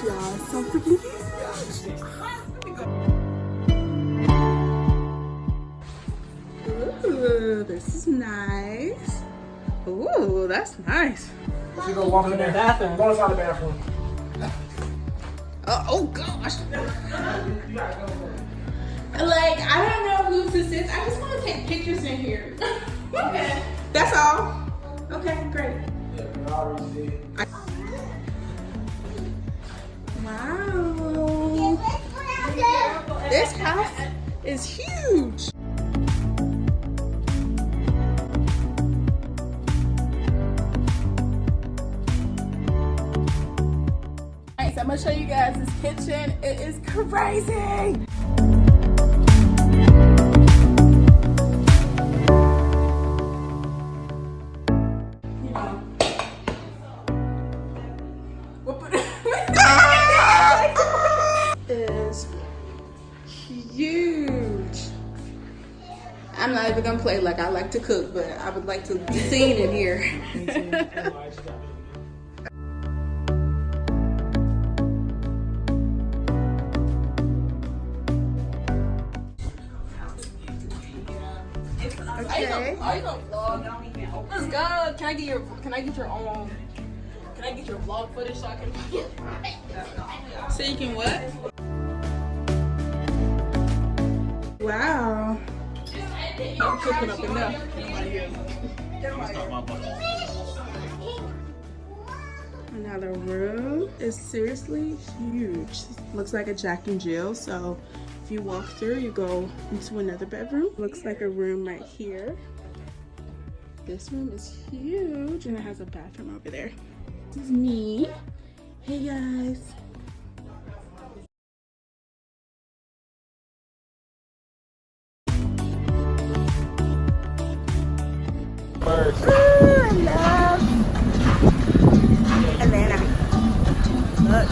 y'all. So freaking huge. Ooh, this is nice. Ooh, that's nice. You go walk in the bathroom. Go inside the bathroom. Oh gosh. Like, I don't know who this is. I just want to take pictures in here. Okay. That's all. Okay, great. Yeah, I already did. Wow. This house is huge. Alright, so I'm gonna show you guys this kitchen. It is crazy. Is huge. I'm not even gonna play like I like to cook, but I would like to be seen in here. Okay. Let's go. Can I get your vlog footage so I can so you can what? Wow. I'm cooking up enough. Another room is seriously huge. Looks like a Jack and Jill, so if you walk through, you go into another bedroom. Looks like a room right here. This room is huge and it has a bathroom over there. This is me. Hey guys. First. Ooh, I love Atlanta. Look.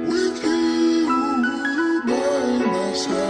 With you by my side.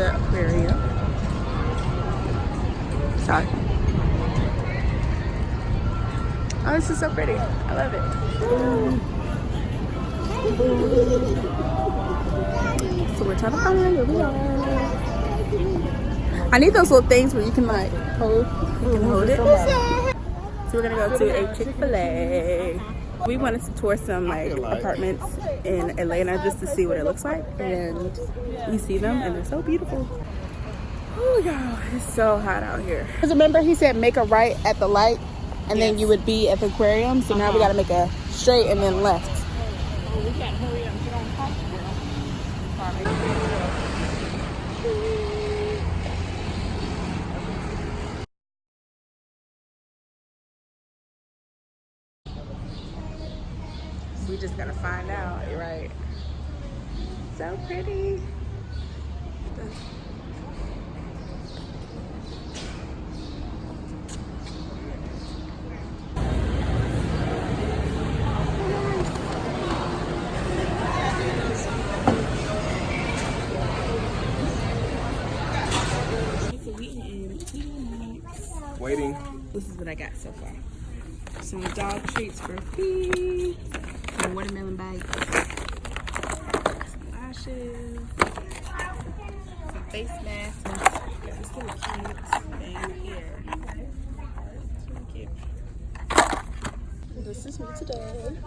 Georgia Aquarium. Sorry. Oh, this is so pretty. I love it. So we're trying to find where we are. I need those little things where you can like hold. You can hold it. So we're gonna go to a Chick-fil-A. We wanted to tour some like apartments in Atlanta just to see what it looks like, and we see them and they're so beautiful. Oh y'all, it's so hot out here. Because remember he said make a right at the light and then you would be at the aquarium. So now we gotta make a straight and then left. Oh, we gotta hurry up and get on top, girl. We just gotta find out, right? So pretty. Waiting. This is what I got so far. Some dog treats for P. Some watermelon bites. Some lashes. Some face masks. This is really cute. And here. It's really cute. This is me today.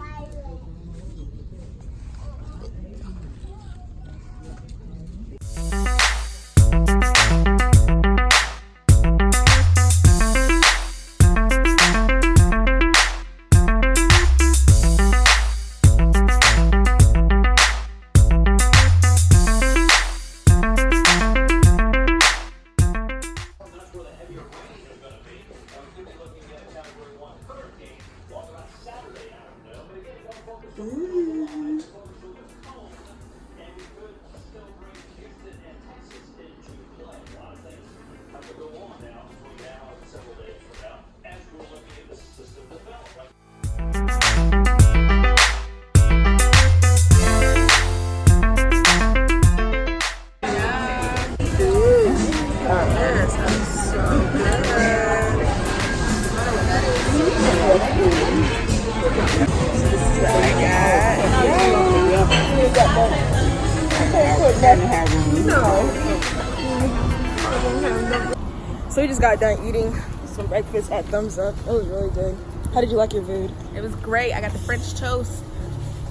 So we just got done eating some breakfast at Thumbs Up. It was really good. How did you like your food? It was great. I got the French toast.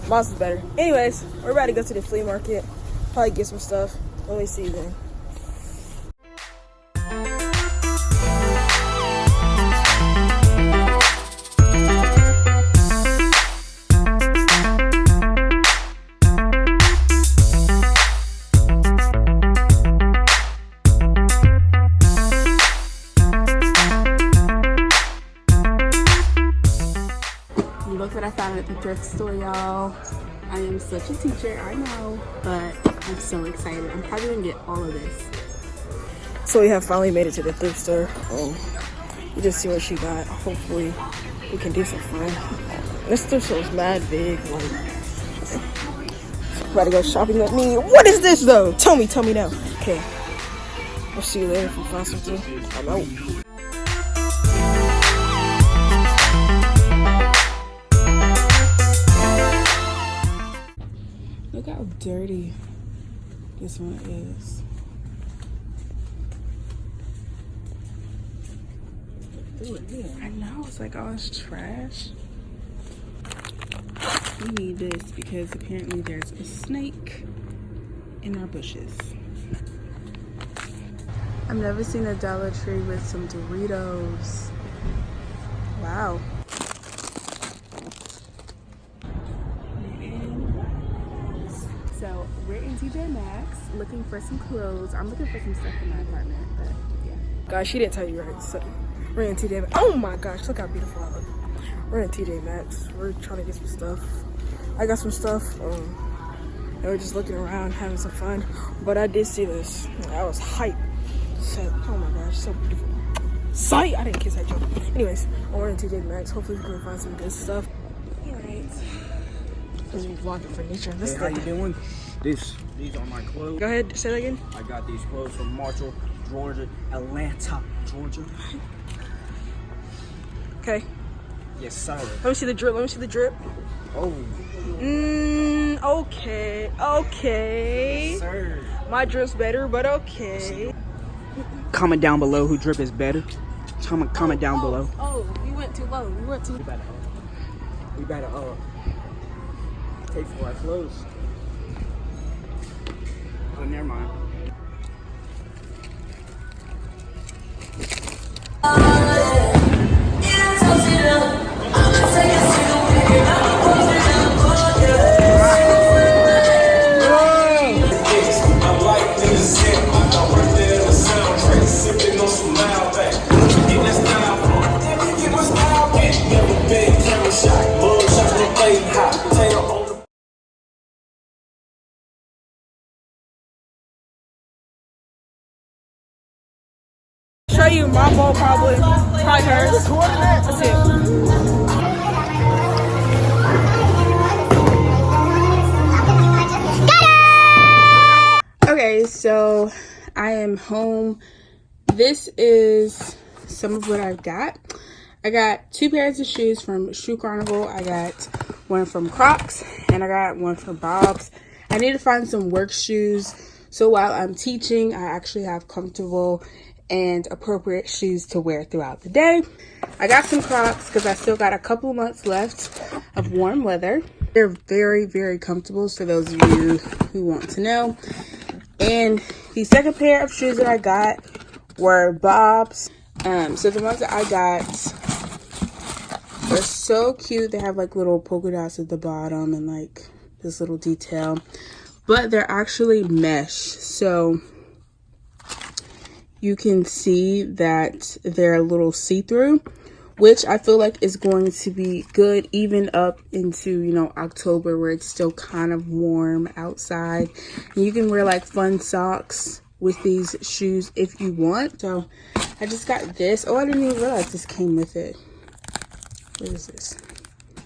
Mine's was better. Anyways, we're about to go to the flea market. Probably get some stuff. Let me see you then. Look what I found at the thrift store, y'all. I am such a teacher, I know, but I'm so excited. I'm probably gonna get all of this. So we have finally made it to the thrift store. You just see what she got. Hopefully we can do some fun. This thrift store is mad big. Like, about to go shopping with me. What is this though? Tell me now. Okay. I'll see you later if we find something. I'm out. Look how dirty this one is. I know, it's like all this trash. We need this because apparently there's a snake in our bushes. I've never seen a Dollar Tree with some Doritos. Wow. So we're in TJ Maxx looking for some clothes. I'm looking for some stuff in my apartment, but yeah. Guys, she didn't tell you right. So we're in TJ Maxx. Oh my gosh, look how beautiful I look. We're in TJ Maxx. We're trying to get some stuff. I got some stuff. And we're just looking around, having some fun. But I did see this. I was hyped. Said, oh my gosh, so beautiful. Sight! I didn't kiss that joke. Anyways, we're in TJ Maxx. Hopefully we can find some good stuff. All right. Because we're vlogging for nature. Hey, how you doing? This These are my clothes. Go ahead, say that again. I got these clothes from Marshall, Georgia, Atlanta, Georgia. Okay. Yes, sir. Let me see the drip. Let me see the drip. Oh. Okay. Okay. Yes, sir. My drip's better, but okay. Comment down below who drip is better. Comment down below. Oh, we went too low. We went too. We better pay for our clothes. Oh, never mind. Show you my bowl probably hers. That's it. Okay, so I am home. This is some of what I've got. I got 2 pairs of shoes from Shoe Carnival. I got one from Crocs and I got one from Bob's. I need to find some work shoes so while I'm teaching I actually have comfortable and appropriate shoes to wear throughout the day. I got some Crocs because I still got a couple months left of warm weather. They're very, very comfortable, so those of you who want to know. And the second pair of shoes that I got were Bob's. So the ones that I got are so cute. They have like little polka dots at the bottom and like this little detail, but they're actually mesh, so you can see that they're a little see-through, which I feel like is going to be good even up into, you know, October, where it's still kind of warm outside. And you can wear like fun socks with these shoes if you want. So I just got this. Oh, I didn't even realize this came with it. What is this?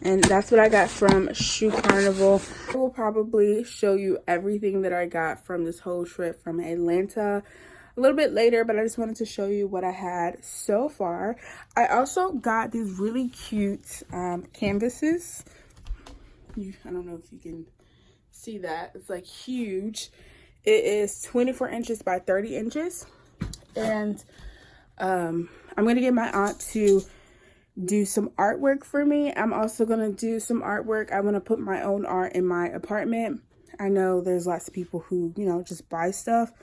And that's what I got from Shoe Carnival. I will probably show you everything that I got from this whole trip from Atlanta a little bit later, but I just wanted to show you what I had so far. I also got these really cute canvases. I don't know if you can see that. It's like huge. It is 24 inches by 30 inches. And I'm going to get my aunt to do some artwork for me. I'm also going to do some artwork. I want to put my own art in my apartment. I know there's lots of people who, you know, just buy stuff,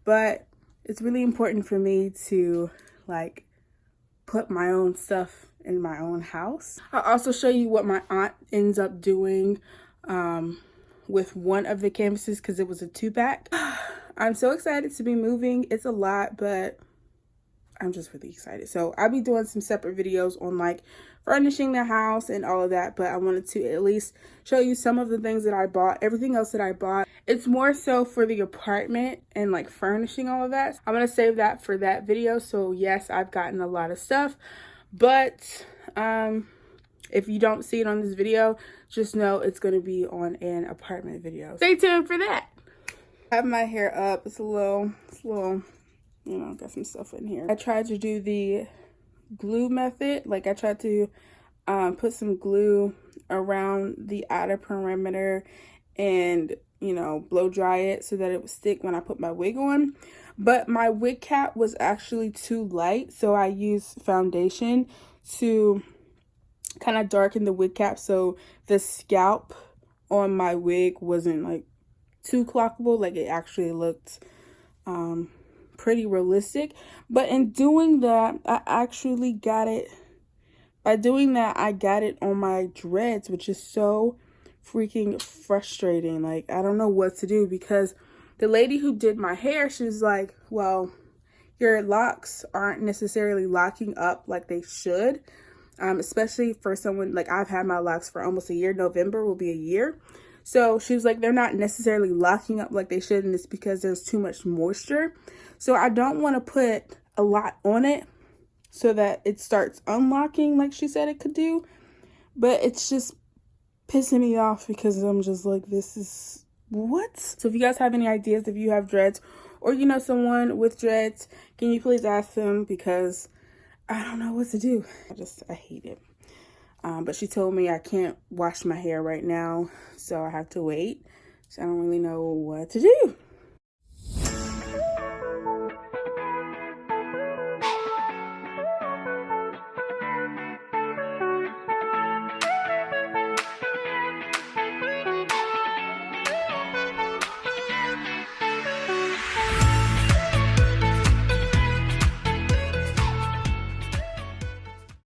but it's really important for me to like put my own stuff in my own house. I'll also show you what my aunt ends up doing with one of the canvases because it was a 2-pack. I'm so excited to be moving. It's a lot, but I'm just really excited. So I'll be doing some separate videos on like furnishing the house and all of that, but I wanted to at least show you some of the things that I bought. Everything else that I bought, it's more so for the apartment and like furnishing all of that. I'm gonna save that for that video. So yes, I've gotten a lot of stuff, but if you don't see it on this video, just know it's gonna be on an apartment video. Stay tuned for that. I have my hair up. It's a little, you know, got some stuff in here. I tried to do the glue method. Like I tried to put some glue around the outer perimeter and, you know, blow dry it so that it would stick when I put my wig on. But my wig cap was actually too light, so I used foundation to kind of darken the wig cap so the scalp on my wig wasn't like too clockable. Like it actually looked pretty realistic. But in doing that, I actually got it. By doing that, I got it on my dreads, which is so freaking frustrating. Like, I don't know what to do because the lady who did my hair, she was like, well, your locks aren't necessarily locking up like they should. Especially for someone, like I've had my locks for almost a year. November will be a year. So she was like, they're not necessarily locking up like they should, and it's because there's too much moisture. So I don't want to put a lot on it so that it starts unlocking like she said it could do. But it's just pissing me off because I'm just like, this is what? So if you guys have any ideas, if you have dreads or you know someone with dreads, can you please ask them, because I don't know what to do. I hate it. But she told me I can't wash my hair right now, so I have to wait. So I don't really know what to do.